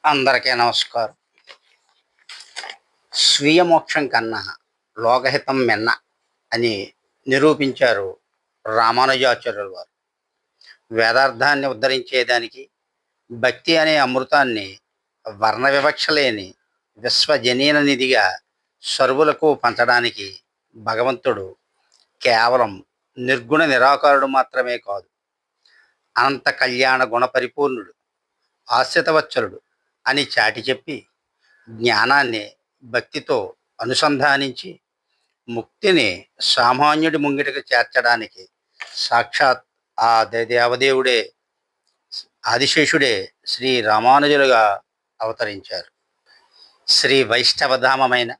అందరికీ నమస్కారం. స్వీయ మోక్షం కన్నా లోకహితం మిన్న అని నిరూపించారు రామానుజాచార్యుల వారు. వేదార్థాన్ని ఉద్ధరించేదానికి భక్తి అనే అమృతాన్ని వర్ణ వివక్ష లేని విశ్వజనీన నిధిగా సర్వులకు పంచడానికి భగవంతుడు కేవలం నిర్గుణ నిరాకారుడు మాత్రమే కాదు, అనంత కళ్యాణ గుణ పరిపూర్ణుడు, ఆశ్రితవత్సలుడు అని చాటి చెప్పి జ్ఞానాన్ని భక్తితో అనుసంధానించి ముక్తిని సామాన్యుడి ముంగిటికి చేర్చడానికి సాక్షాత్ ఆ దేవదేవుడే, ఆదిశేషుడే శ్రీ రామానుజులుగా అవతరించారు. శ్రీ వైష్ణవధామమైన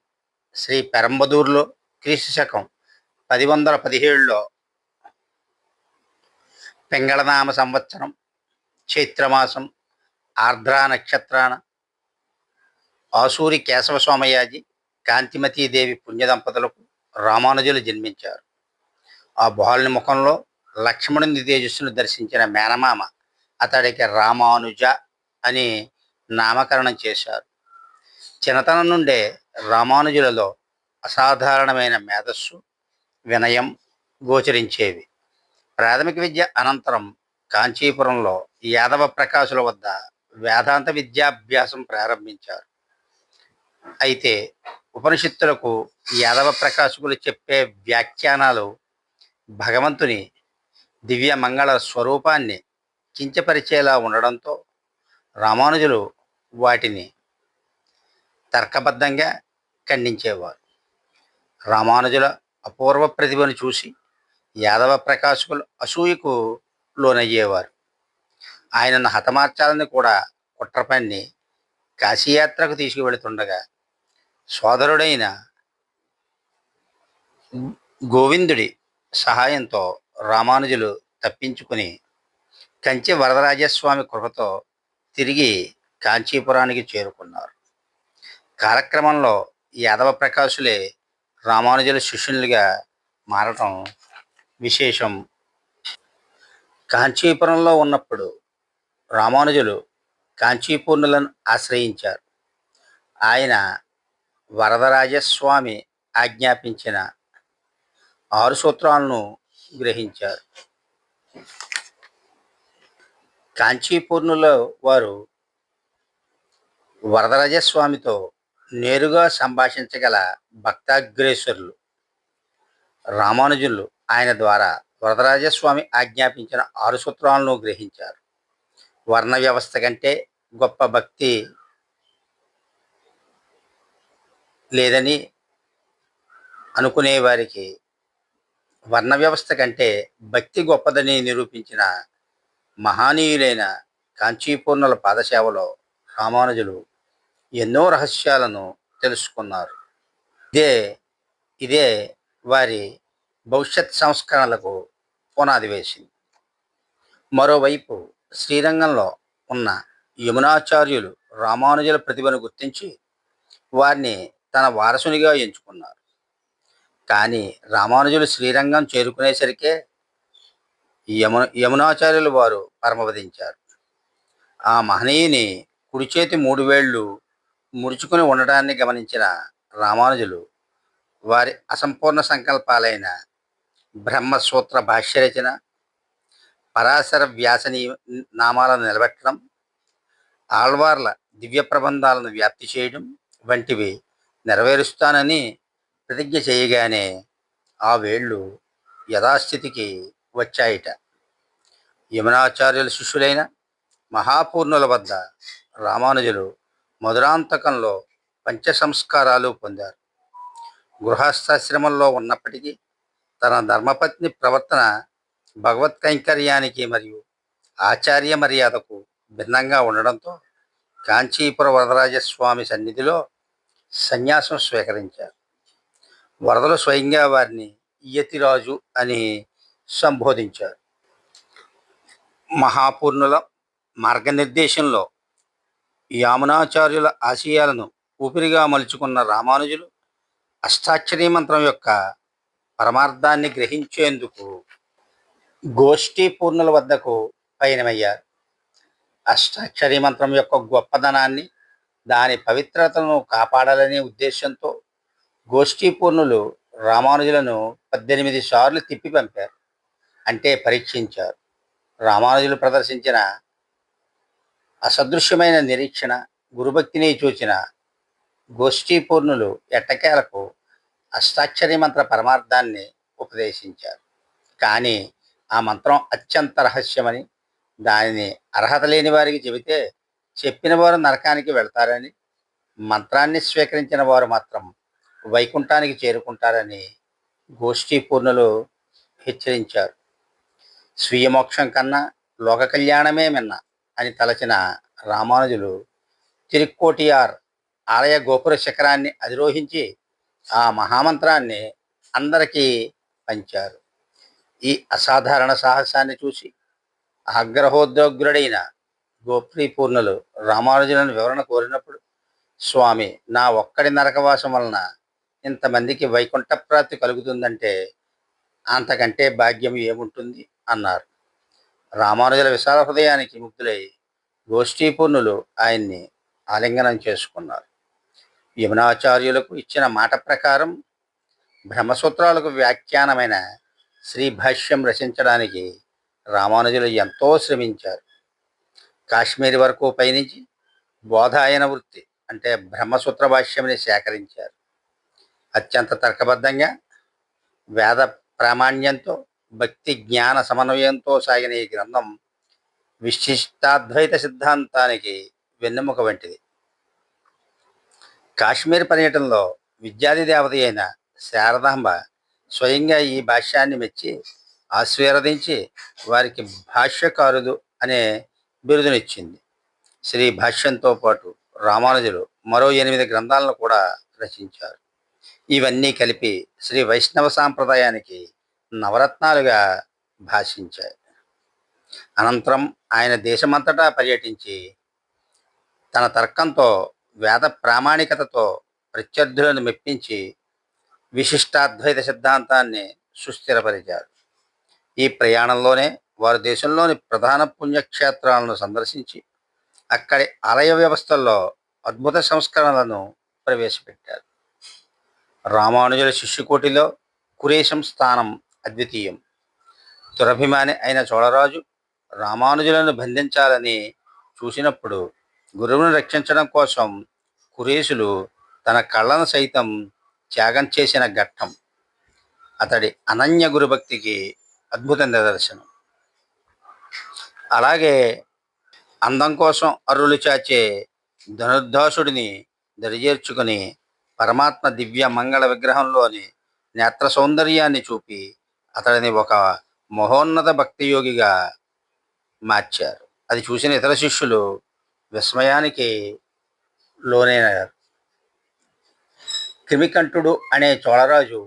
శ్రీ పెరంబదూరులో క్రీస్తు శకం 1017లో పింగళనామ సంవత్సరం చైత్రమాసం ఆర్ద్రా నక్షత్రాన ఆసూరి కేశవ సోమయాజి కాంతిమతీదేవి పుణ్యదంపతులకు రామానుజులు జన్మించారు. ఆ బాలుని ముఖంలో లక్ష్మణుని తేజస్సును దర్శించిన మేనమామ అతడికి రామానుజ అని నామకరణం చేశారు. చిన్నతనం నుండే రామానుజులలో అసాధారణమైన మేధస్సు, వినయం గోచరించేవి. ప్రాథమిక విద్య అనంతరం కాంచీపురంలో యాదవ ప్రకాశుల వద్ద వేదాంత విద్యాభ్యాసం ప్రారంభించారు. అయితే ఉపనిషత్తులకు యాదవ ప్రకాశకులు చెప్పే వ్యాఖ్యానాలు భగవంతుని దివ్య మంగళ స్వరూపాన్ని కించపరిచేలా ఉండడంతో రామానుజులు వాటిని తర్కబద్ధంగా ఖండించేవారు. రామానుజుల అపూర్వ ప్రతిభను చూసి యాదవ ప్రకాశకులు అసూయకు లోనయ్యేవారు. ఆయనను హతమార్చాలని కూడా కుట్రపన్ని కాశీయాత్రకు తీసుకువెళుతుండగా సోదరుడైన గోవిందుడి సహాయంతో రామానుజులు తప్పించుకుని కంచి వరదరాజస్వామి కృపతో తిరిగి కాంచీపురానికి చేరుకున్నారు. కాలక్రమంలో యాదవ ప్రకాశులే రామానుజుల శిష్యులుగా మారటం విశేషం. కాంచీపురంలో ఉన్నప్పుడు రామానుజులు కాంచీపూర్ణులను ఆశ్రయించారు. ఆయన వరదరాజస్వామి ఆజ్ఞాపించిన 6 సూత్రాలను గ్రహించారు. కాంచీపూర్ణులో వారు వరదరాజస్వామితో నేరుగా సంభాషించగల భక్తాగ్రేసరులు. రామానుజులు ఆయన ద్వారా వరదరాజస్వామి ఆజ్ఞాపించిన 6 సూత్రాలను గ్రహించారు. వర్ణ వ్యవస్థ కంటే గొప్ప భక్తి లేదని అనుకునే వారికి వర్ణ వ్యవస్థ కంటే భక్తి గొప్పదని నిరూపించిన మహానీయులైన కాంచీపూర్ణుల పాదసేవలో రామానుజులు ఎన్నో రహస్యాలను తెలుసుకున్నారు. ఇదే వారి భవిష్యత్ సంస్కరణలకు పునాది వేసింది. మరోవైపు శ్రీరంగంలో ఉన్న యమునాచార్యులు రామానుజుల ప్రతిభను గుర్తించి వారిని తన వారసునిగా ఎంచుకున్నారు. కానీ రామానుజులు శ్రీరంగం చేరుకునేసరికే యమునాచార్యులు వారు పరమపదించారు. ఆ మహనీయుని కుడి చేతి 3 వేళ్లు ముడుచుకుని ఉండటాన్ని గమనించిన రామానుజులు వారి అసంపూర్ణ సంకల్పాలైన బ్రహ్మసూత్ర భాష్యరచన, పరాశర వ్యాసని నామాలను నిలబెట్టడం, ఆళ్వార్ల దివ్య ప్రబంధాలను వ్యాప్తి చేయడం వంటివి నెరవేరుస్తానని ప్రతిజ్ఞ చేయగానే ఆ వేళ్ళు యథాస్థితికి వచ్చాయిట. యమునాచార్యుల శిష్యులైన మహాపూర్ణుల వద్ద రామానుజులు మధురాంతకంలో పంచ సంస్కారాలు పొందారు. గృహస్థాశ్రమంలో ఉన్నప్పటికీ తన ధర్మపత్ని ప్రవర్తన భగవత్ కైంకర్యానికి మరియు ఆచార్య మర్యాదకు భిన్నంగా ఉండడంతో కాంచీపుర వరదరాజస్వామి సన్నిధిలో సన్యాసం స్వీకరించారు. వరదలు స్వయంగా వారిని యతిరాజు అని సంబోధించారు. మహాపూర్ణుల మార్గనిర్దేశంలో యామునాచార్యుల ఆశయాలను ఊపిరిగా మలుచుకున్న రామానుజులు అష్టాక్షరీ మంత్రం యొక్క పరమార్థాన్ని గ్రహించేందుకు గోష్ఠీ పూర్ణుల వద్దకు పయనమయ్యారు. అష్టాక్షరీ మంత్రం యొక్క గొప్పదనాన్ని దాని పవిత్రతను కాపాడాలనే ఉద్దేశంతో గోష్ఠీ పూర్ణులు రామానుజులను 18 సార్లు తిప్పి పంపారు, అంటే పరీక్షించారు. రామానుజులు ప్రదర్శించిన అసదృశ్యమైన నిరీక్షణ, గురుభక్తిని చూచిన గోష్ఠీ పూర్ణులు ఎట్టకేలకు అష్టాక్షరి మంత్ర పరమార్థాన్ని ఉపదేశించారు. కానీ ఆ మంత్రం అత్యంత రహస్యమని, దానిని అర్హత లేని వారికి చెబితే చెప్పిన వారు నరకానికి వెళ్తారని, మంత్రాన్ని స్వీకరించిన వారు మాత్రం వైకుంఠానికి చేరుకుంటారని గోష్ఠీ పూర్ణులు హెచ్చరించారు. స్వీయ మోక్షం కన్నా లోక కళ్యాణమే మిన్న అని తలచిన రామానుజులు తిరుక్కోటియార్ ఆలయ గోపుర శిఖరాన్ని అధిరోహించి ఆ మహామంత్రాన్ని అందరికీ పంచారు. ఈ అసాధారణ సాహసాన్ని చూసి ఆగ్రహోద్రగ్రుడైన గోప్రీ పూర్ణులు రామానుజులను వివరణ కోరినప్పుడు, స్వామి, నా ఒక్కడి నరకవాసం వలన ఇంతమందికి వైకుంఠ ప్రాప్తి కలుగుతుందంటే అంతకంటే భాగ్యం ఏముంటుంది అన్నారు. రామానుజుల విశాల హృదయానికి ముగ్ధులై గోష్ఠీ పూర్ణులు ఆయన్ని ఆలింగనం చేసుకున్నారు. యమునాచార్యులకు ఇచ్చిన మాట ప్రకారం బ్రహ్మసూత్రాలకు వ్యాఖ్యానమైన శ్రీ భాష్యం రచించడానికి రామానుజులు ఎంతో శ్రమించారు. కాశ్మీర్ వరకు పయనించి బోధాయన వృత్తి అంటే బ్రహ్మసూత్ర భాష్యంని సేకరించారు. అత్యంత తర్కబద్ధంగా వేద ప్రామాణ్యంతో భక్తి జ్ఞాన సమన్వయంతో సాగిన ఈ గ్రంథం విశిష్టాద్వైత సిద్ధాంతానికి వెన్నెముక వంటిది. కాశ్మీర్ పర్యటనలో విద్యాది దేవత అయిన శారదాంబ స్వయంగా ఈ భాష్యాన్ని మెచ్చి ఆశీర్వదించి వారికి భాష్యకారులు అనే బిరుదునిచ్చింది. శ్రీ భాష్యంతో పాటు రామానుజులు మరో 8 గ్రంథాలను కూడా రచించారు. ఇవన్నీ కలిపి శ్రీ వైష్ణవ సాంప్రదాయానికి నవరత్నాలుగా భాషించాయి. అనంతరం ఆయన దేశమంతటా పర్యటించి తన తర్కంతో, వేద ప్రామాణికతతో ప్రత్యర్థులను మెప్పించి విశిష్టాద్వైత సిద్ధాంతాన్ని సుస్థిరపరిచారు. ఈ ప్రయాణంలోనే వారు దేశంలోని ప్రధాన పుణ్యక్షేత్రాలను సందర్శించి అక్కడి ఆలయ వ్యవస్థల్లో అద్భుత సంస్కరణలను ప్రవేశపెట్టారు. రామానుజుల శిష్యుకోటిలో కురేశం స్థానం అద్వితీయం. దురభిమాని అయిన చోళరాజు రామానుజులను బంధించాలని చూసినప్పుడు గురువును రక్షించడం కోసం కురేశులు తన కళ్ళను సైతం త్యాగం చేసిన ఘట్టం అతడి అనన్య గురుభక్తికి అద్భుత నిదర్శనం. అలాగే అందం కోసం అర్రులు చాచే ధనుర్ధాసుడిని దరిచేర్చుకుని పరమాత్మ దివ్య మంగళ విగ్రహంలోని నేత్ర సౌందర్యాన్ని చూపి అతడిని ఒక మహోన్నత భక్తియోగిగా మార్చారు. అది చూసిన ఇతర శిష్యులు విస్మయానికి లోనైనారు. క్రిమికంఠుడు అనే చోళరాజు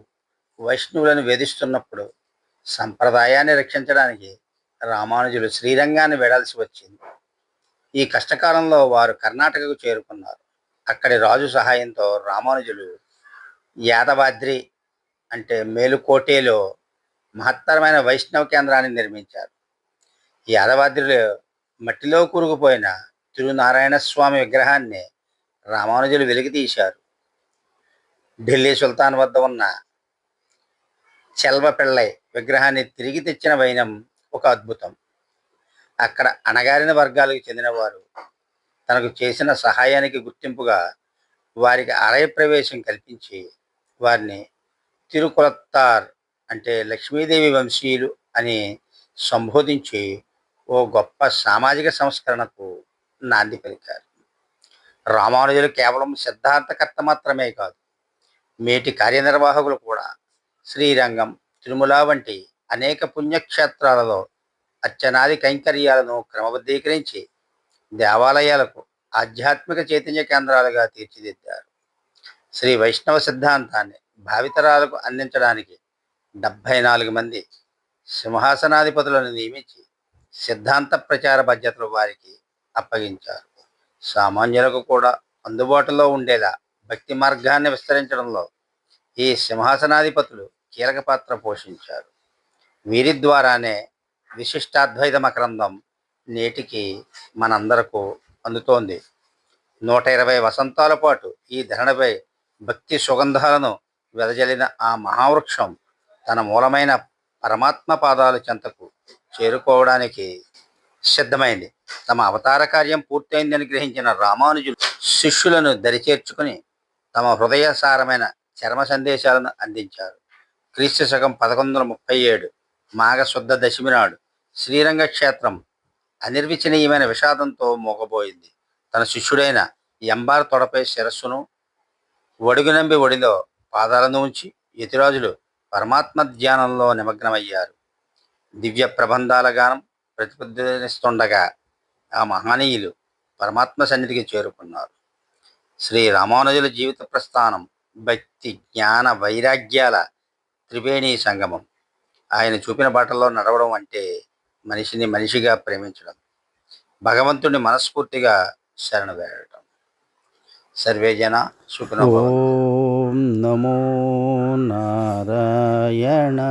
వైష్ణవులను వేధిస్తున్నప్పుడు సంప్రదాయాన్ని రక్షించడానికి రామానుజులు శ్రీరంగాన్ని వెడాల్సి వచ్చింది. ఈ కష్టకాలంలో వారు కర్ణాటకకు చేరుకున్నారు. అక్కడి రాజు సహాయంతో రామానుజులు యాదవాద్రి అంటే మేలుకోటేలో మహత్తరమైన వైష్ణవ కేంద్రాన్ని నిర్మించారు. యాదవాద్రిలో మట్టిలో కూరుకుపోయిన తిరునారాయణ స్వామి విగ్రహాన్ని రామానుజులు వెలికి తీశారు. ఢిల్లీ సుల్తాన్ వద్ద ఉన్న చెల్వపిళ్ళై విగ్రహాన్ని తిరిగి తెచ్చిన వైనం ఒక అద్భుతం. అక్కడ అణగారిన వర్గాలకు చెందినవారు తనకు చేసిన సహాయానికి గుర్తింపుగా వారికి ఆలయ ప్రవేశం కల్పించి వారిని తిరుకులత్తార్ అంటే లక్ష్మీదేవి వంశీయులు అని సంబోధించి ఓ గొప్ప సామాజిక సంస్కరణకు నాంది పలికారు. రామానుజులు కేవలం సిద్ధాంతకర్త మాత్రమే కాదు, మేటి కార్యనిర్వాహకులు కూడా. శ్రీరంగం, తిరుమల వంటి అనేక పుణ్యక్షేత్రాలలో అర్చనాది కైంకర్యాలను క్రమబద్ధీకరించి దేవాలయాలకు ఆధ్యాత్మిక చైతన్య కేంద్రాలుగా తీర్చిదిద్దారు. శ్రీ వైష్ణవ సిద్ధాంతాన్ని భావితరాలకు అందించడానికి 74 మంది సింహాసనాధిపతులను నియమించి సిద్ధాంత ప్రచార బాధ్యతలు వారికి అప్పగించారు. సామాన్యులకు కూడా అందుబాటులో ఉండేలా భక్తి మార్గాన్ని విస్తరించడంలో ఈ సింహాసనాధిపతులు కీలక పాత్ర పోషించారు. వీరి ద్వారానే విశిష్టాద్వైత మకరందం నేటికి మనందరకు అందుతోంది. 120 వసంతాల పాటు ఈ ధరణిపై భక్తి సుగంధాలను వెదజల్లిన ఆ మహావృక్షం తన మూలమైన పరమాత్మ పాదాల చెంతకు చేరుకోవడానికి సిద్ధమైంది. తమ అవతార కార్యం పూర్తయిందని గ్రహించిన రామానుజులు శిష్యులను దరిచేర్చుకుని తమ హృదయసారమైన చర్మ సందేశాలను అందించారు. క్రీస్తు శకం 1137 మాఘశుద్ధ దశమి నాడు శ్రీరంగ క్షేత్రం అనిర్వచనీయమైన విషాదంతో మోగబోయింది. తన శిష్యుడైన ఎంబార్ తొడపై శిరస్సును, ఒడిగునంబి ఒడిలో పాదాలను ఉంచి యతిరాజులు పరమాత్మ ధ్యానంలో నిమగ్నమయ్యారు. దివ్య ప్రబంధాల గానం ప్రతిధ్వనిస్తుండగా ఆ మహనీయులు పరమాత్మ సన్నిధికి చేరుకున్నారు. శ్రీ రామానుజుల జీవిత ప్రస్థానం భక్తి, జ్ఞాన, వైరాగ్యాల త్రివేణి సంగమం. ఆయన చూపిన బాటల్లో నడవడం అంటే మనిషిని మనిషిగా ప్రేమించడం, భగవంతుని మనస్ఫూర్తిగా శరణు వేడటం. సర్వే జన సుఖినో భవంతు. ఓం నమో నారాయణాయ.